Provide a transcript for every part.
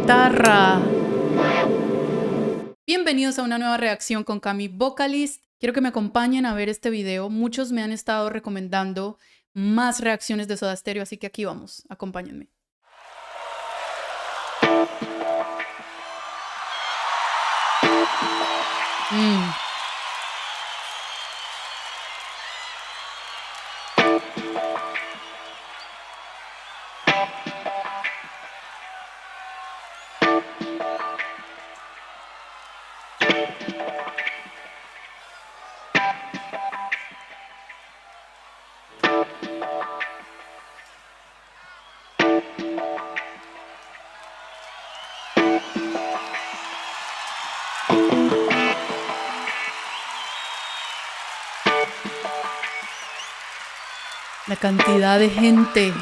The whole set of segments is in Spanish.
guitarra. Bienvenidos a una nueva reacción con Cami Vocalist. Quiero que me acompañen a ver este video. Muchos me han estado recomendando más reacciones de Soda Stereo, así que aquí vamos. Acompáñenme. La cantidad de gente.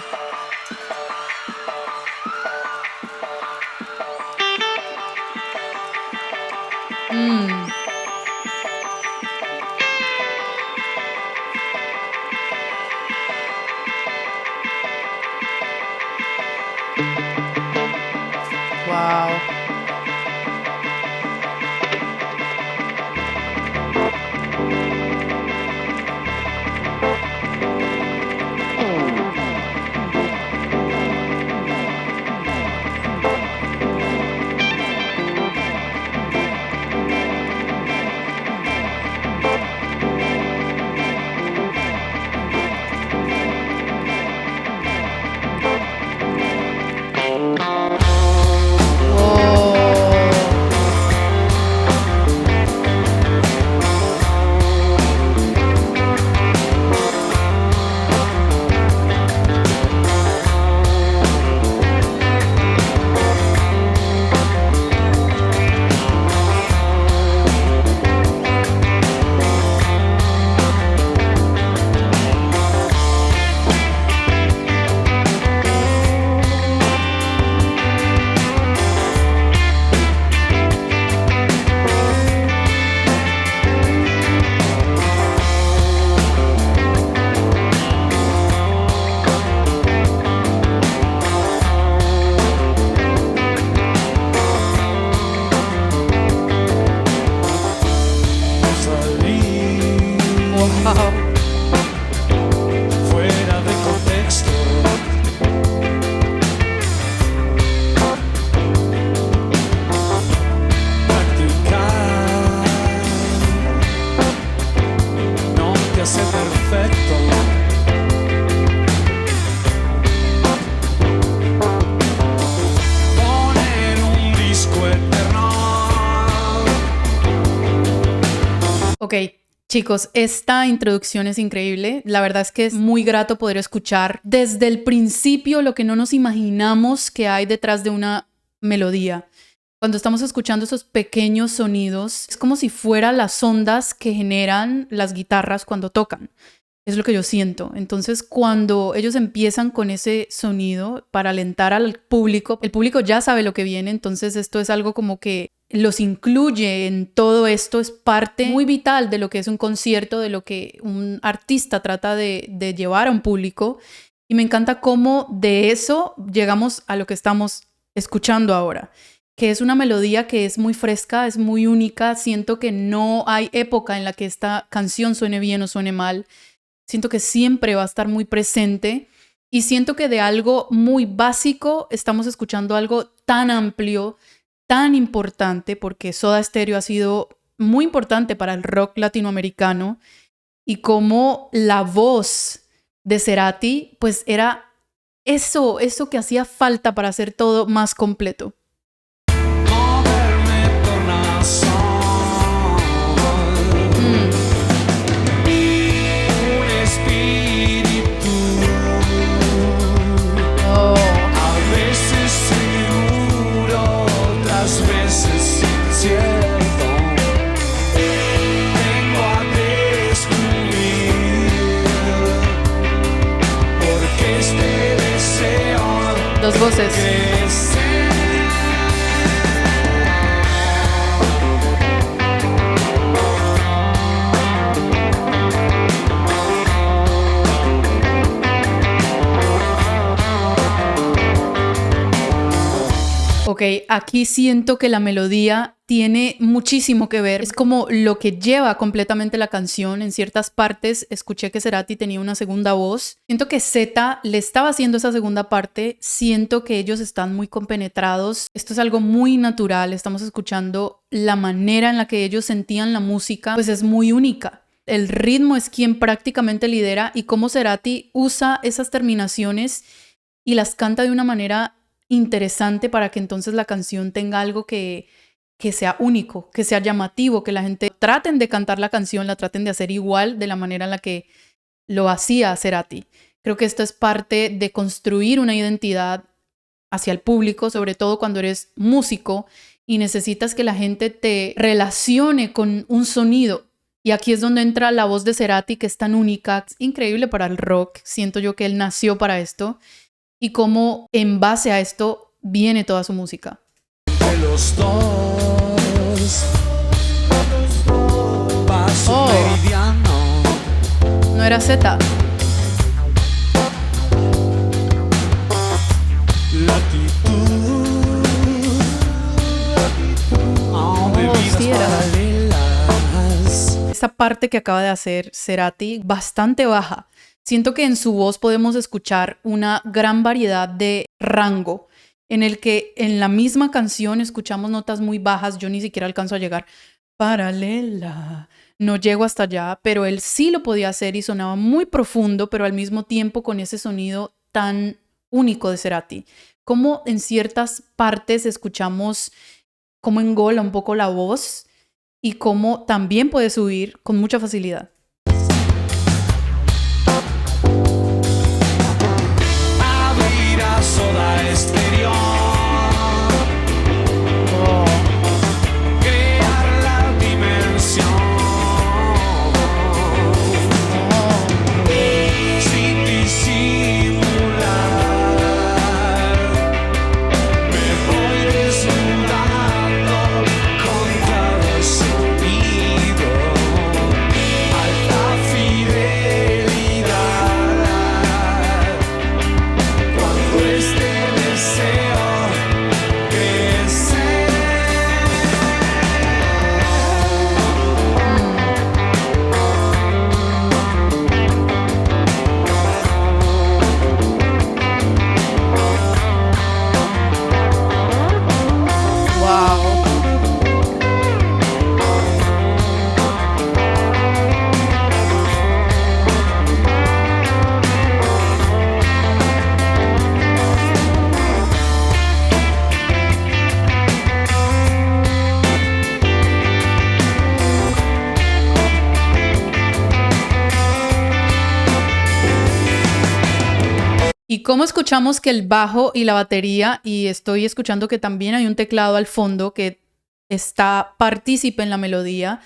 Wow. Fuera de contexto, practicar no te hace perfecto. Poner un disco eterno. Ok. Chicos, esta introducción es increíble. La verdad es que es muy grato poder escuchar desde el principio lo que no nos imaginamos que hay detrás de una melodía. Cuando estamos escuchando esos pequeños sonidos, es como si fueran las ondas que generan las guitarras cuando tocan. Es lo que yo siento. Entonces, cuando ellos empiezan con ese sonido para alentar al público, el público ya sabe lo que viene. Entonces, esto es algo como que los incluye en todo esto, es parte muy vital de lo que es un concierto, de lo que un artista trata de llevar a un público. Y me encanta cómo de eso llegamos a lo que estamos escuchando ahora, que es una melodía que es muy fresca, es muy única. Siento que no hay época en la que esta canción suene bien o suene mal. Siento que siempre va a estar muy presente y siento que de algo muy básico estamos escuchando algo tan amplio, tan importante, porque Soda Stereo ha sido muy importante para el rock latinoamericano y como la voz de Cerati pues era eso que hacía falta para hacer todo más completo. Dos voces. Ok, Ok, aquí siento que la melodía tiene muchísimo que ver. Es como lo que lleva completamente la canción. En ciertas partes escuché que Cerati tenía una segunda voz. Siento que Z le estaba haciendo esa segunda parte. Siento que ellos están muy compenetrados. Esto es algo muy natural. Estamos escuchando la manera en la que ellos sentían la música, pues es muy única. El ritmo es quien prácticamente lidera y cómo Cerati usa esas terminaciones y las canta de una manera interesante para que entonces la canción tenga algo que sea único, que sea llamativo, que la gente traten de cantar la canción, la traten de hacer igual de la manera en la que lo hacía Cerati. Creo que esto es parte de construir una identidad hacia el público, sobre todo cuando eres músico y necesitas que la gente te relacione con un sonido. Y aquí es donde entra la voz de Cerati, que es tan única, es increíble para el rock. Siento yo que él nació para esto. Y cómo en base a esto viene toda su música. De los dos, paso meridiano. No era Z. Latitud, bebidas sí era. paralelas. Esa parte que acaba de hacer Cerati, bastante baja. Siento que en su voz podemos escuchar una gran variedad de rango, en el que en la misma canción escuchamos notas muy bajas. Yo ni siquiera alcanzo a llegar. Paralela. No llego hasta allá, pero él sí lo podía hacer y sonaba muy profundo, pero al mismo tiempo con ese sonido tan único de Cerati. Como en ciertas partes escuchamos cómo engola un poco la voz y cómo también puede subir con mucha facilidad. Abrirá soda exterior. Crear la dimensión. Sin disimular. Me voy desnudando con cada sonido. Alta fidelidad. Cuando este deseo crece. Wow. Y cómo escuchamos que el bajo y la batería, y estoy escuchando que también hay un teclado al fondo que está partícipe en la melodía,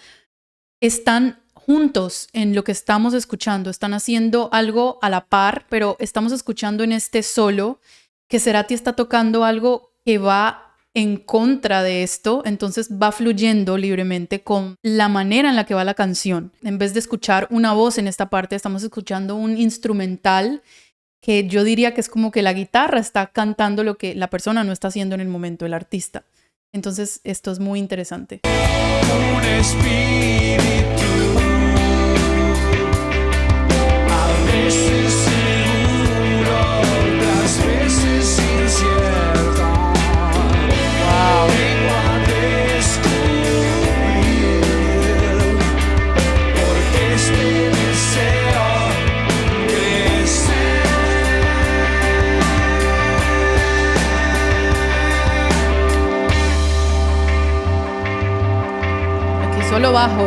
están juntos en lo que estamos escuchando, están haciendo algo a la par, pero estamos escuchando en este solo que Cerati está tocando algo que va en contra de esto, entonces va fluyendo libremente con la manera en la que va la canción. En vez de escuchar una voz en esta parte, estamos escuchando un instrumental que yo diría que es como que la guitarra está cantando lo que la persona no está haciendo en el momento, el artista. Entonces, esto es muy interesante. Un espíritu, a veces seguro, otras veces incierto. Vengo a descubrir porque este deseo crece. Aquí solo bajo.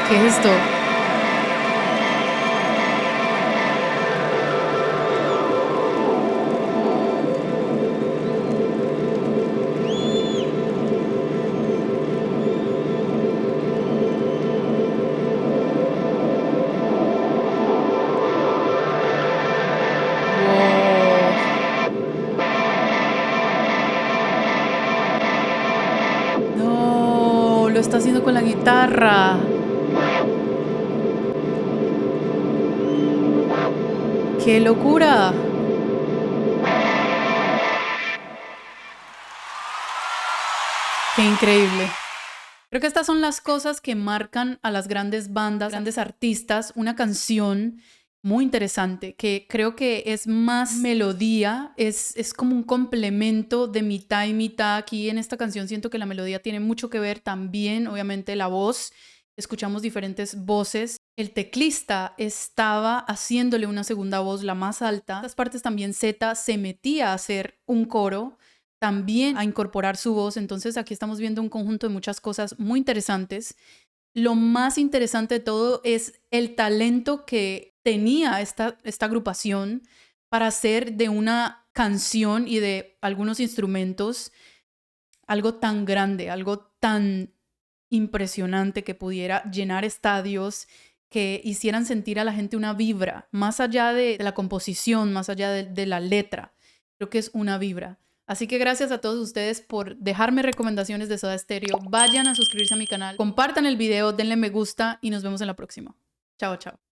¿Qué es esto? No, lo está haciendo con la guitarra. ¡Qué locura! ¡Qué increíble! Creo que estas son las cosas que marcan a las grandes bandas, grandes artistas. Una canción muy interesante que creo que es más melodía, es como un complemento de mitad y mitad. Aquí en esta canción siento que la melodía tiene mucho que ver también, obviamente la voz. Escuchamos diferentes voces. El teclista estaba haciéndole una segunda voz, la más alta. En estas partes también Z se metía a hacer un coro, también a incorporar su voz. Entonces aquí estamos viendo un conjunto de muchas cosas muy interesantes. Lo más interesante de todo es el talento que tenía esta agrupación para hacer de una canción y de algunos instrumentos algo tan grande, algo tan impresionante que pudiera llenar estadios, que hicieran sentir a la gente una vibra, más allá de la composición, más allá de la letra. Creo que es una vibra. Así que gracias a todos ustedes por dejarme recomendaciones de Soda Stereo. Vayan a suscribirse a mi canal, compartan el video, denle me gusta y nos vemos en la próxima. Chao, chao.